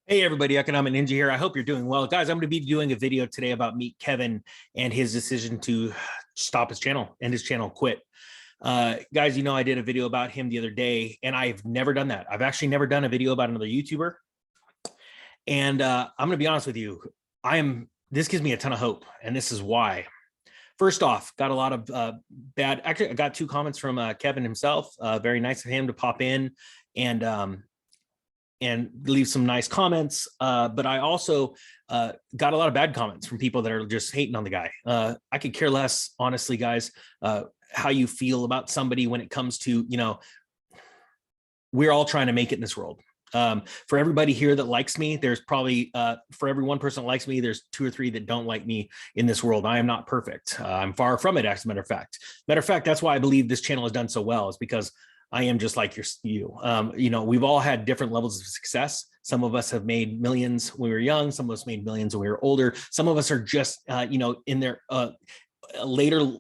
Hey everybody, Economic Ninja here. I hope you're doing well. Guys, I'm going to be doing a video today about Meet Kevin and his decision to stop his channel, end his channel, quit. Guys, you know, I did a video about him the other day and I've never done that. I've actually never done a video about another YouTuber. And I'm going to be honest with you. This gives me a ton of hope. And this is why. First off, got a lot of actually I got 2 comments from Kevin himself. Very nice of him to pop in and leave some nice comments. But I also got a lot of bad comments from people that are just hating on the guy. I could care less, honestly, guys, how you feel about somebody when it comes to, you know, we're all trying to make it in this world. For everybody here that likes me, there's probably, for every one person that likes me, there's 2 or 3 that don't like me in this world. I am not perfect. I'm far from it, as a matter of fact. That's why I believe this channel has done so well, is because I am just like you. You know, we've all had different levels of success. Some of us have made millions when we were young. Some of us made millions when we were older. Some of us are just, you know, in their later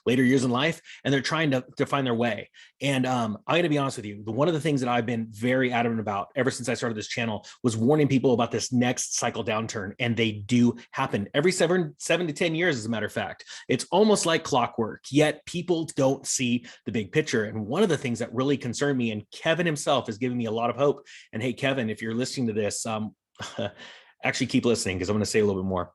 years in life, and they're trying to find their way. And I'm going to be honest with you. One of the things that I've been very adamant about ever since I started this channel was warning people about this next cycle downturn. And they do happen every 7 to 10 years, as a matter of fact. It's almost like clockwork, yet people don't see the big picture. And one of the things that really concerned me, and Kevin himself is giving me a lot of hope. And hey, Kevin, if you're listening to this, actually keep listening, because I'm going to say a little bit more.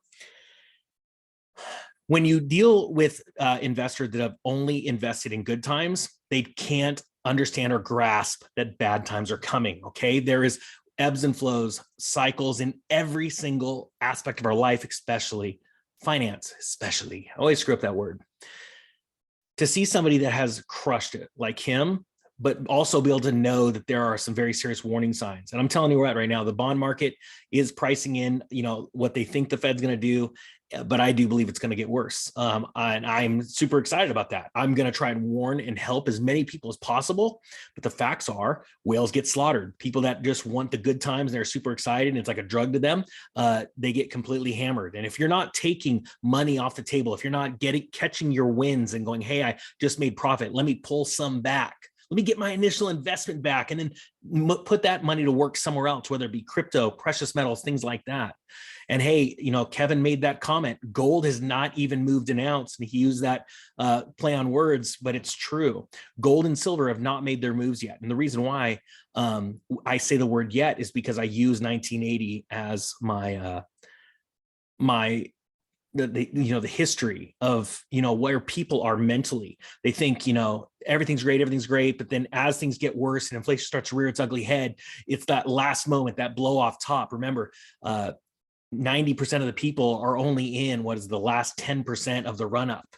When you deal with investors that have only invested in good times, they can't understand or grasp that bad times are coming, okay? There is ebbs and flows, cycles in every single aspect of our life, especially finance, especially. I always screw up that word. To see somebody that has crushed it like him, but also be able to know that there are some very serious warning signs. And I'm telling you right now, the bond market is pricing in, you know, what they think the Fed's going to do, but I do believe it's going to get worse. And I'm super excited about that. I'm going to try and warn and help as many people as possible. But the facts are, whales get slaughtered. People that just want the good times, and they're super excited, and it's like a drug to them, they get completely hammered. And if you're not taking money off the table, if you're not catching your wins and going, hey, I just made profit, let me pull some back. Let me get my initial investment back and then put that money to work somewhere else, whether it be crypto, precious metals, things like that. And hey, you know, Kevin made that comment. Gold has not even moved an ounce. And he used that play on words, but it's true. Gold and silver have not made their moves yet. And the reason why I say the word yet is because I use 1980 as my the history of, you know, where people are mentally. They think, you know, everything's great, but then as things get worse and inflation starts to rear its ugly head, it's that last moment, that blow off top. Remember, 90% of the people are only in what is the last 10% of the run up,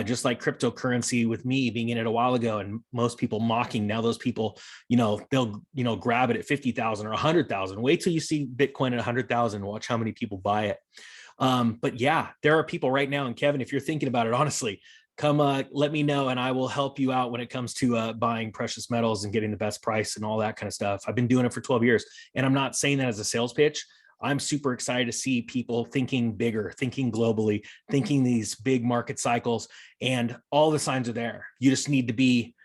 just like cryptocurrency, with me being in it a while ago and most people mocking. Now those people, you know, they'll, you know, grab it at 50,000 or 100,000. Wait till you see Bitcoin at 100,000, watch how many people buy it. But yeah, there are people right now, and Kevin, if you're thinking about it, honestly, come let me know and I will help you out when it comes to buying precious metals and getting the best price and all that kind of stuff. I've been doing it for 12 years, and I'm not saying that as a sales pitch. I'm super excited to see people thinking bigger, thinking globally, thinking these big market cycles, and all the signs are there. You just need to be,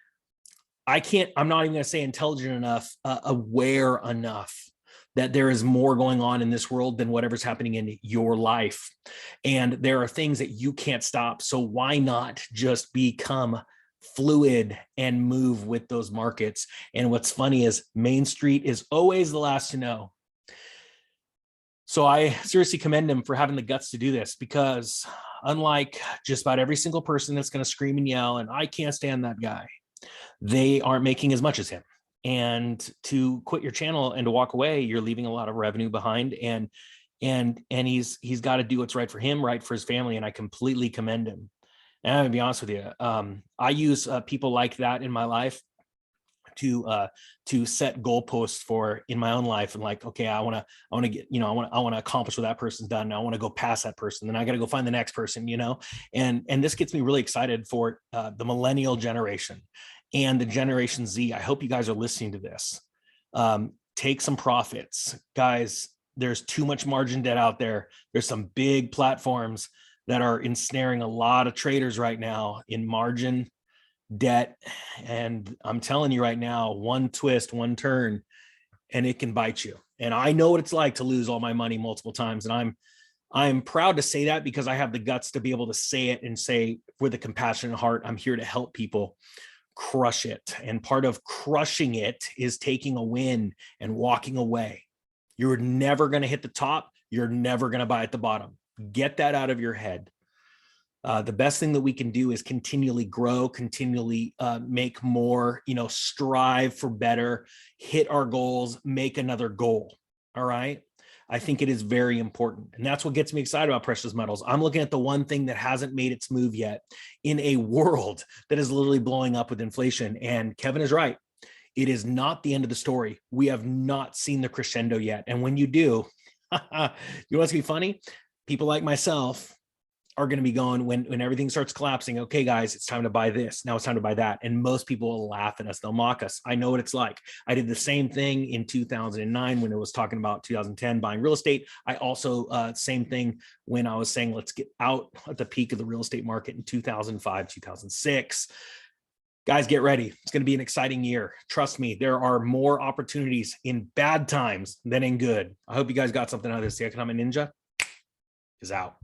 I'm not even going to say intelligent enough, aware enough that there is more going on in this world than whatever's happening in your life. And there are things that you can't stop. So why not just become fluid and move with those markets? And what's funny is Main Street is always the last to know. So I seriously commend him for having the guts to do this, because unlike just about every single person that's going to scream and yell, and I can't stand that guy, they aren't making as much as him. And to quit your channel and to walk away, you're leaving a lot of revenue behind, and he's got to do what's right for him, right for his family. And I completely commend him. And I'm gonna be honest with you, I use people like that in my life to set goalposts for in my own life. And like, okay, I want to get, you know, I want to accomplish what that person's done. Now I want to go past that person. Then I got to go find the next person, you know, and this gets me really excited for the millennial generation and the Generation Z. I hope you guys are listening to this. Take some profits, guys. There's too much margin debt out there. There's some big platforms that are ensnaring a lot of traders right now in margin debt. And I'm telling you right now, one twist, one turn, and it can bite you. And I know what it's like to lose all my money multiple times. And I'm proud to say that because I have the guts to be able to say it and say with a compassionate heart, I'm here to help people crush it. And part of crushing it is taking a win and walking away. You're never going to hit the top. You're never going to buy at the bottom. Get that out of your head. The best thing that we can do is continually grow, continually make more, strive for better, hit our goals, make another goal. All right. I think it is very important. And that's what gets me excited about precious metals. I'm looking at the one thing that hasn't made its move yet in a world that is literally blowing up with inflation. And Kevin is right. It is not the end of the story. We have not seen the crescendo yet. And when you do, you know what's gonna be funny? People like myself are going to be going when everything starts collapsing. Okay, guys, it's time to buy this. Now it's time to buy that. And most people will laugh at us. They'll mock us. I know what it's like. I did the same thing in 2009 when it was talking about 2010 buying real estate. I also, same thing when I was saying, let's get out at the peak of the real estate market in 2005, 2006. Guys, get ready. It's going to be an exciting year. Trust me, there are more opportunities in bad times than in good. I hope you guys got something out of this. The Economic Ninja is out.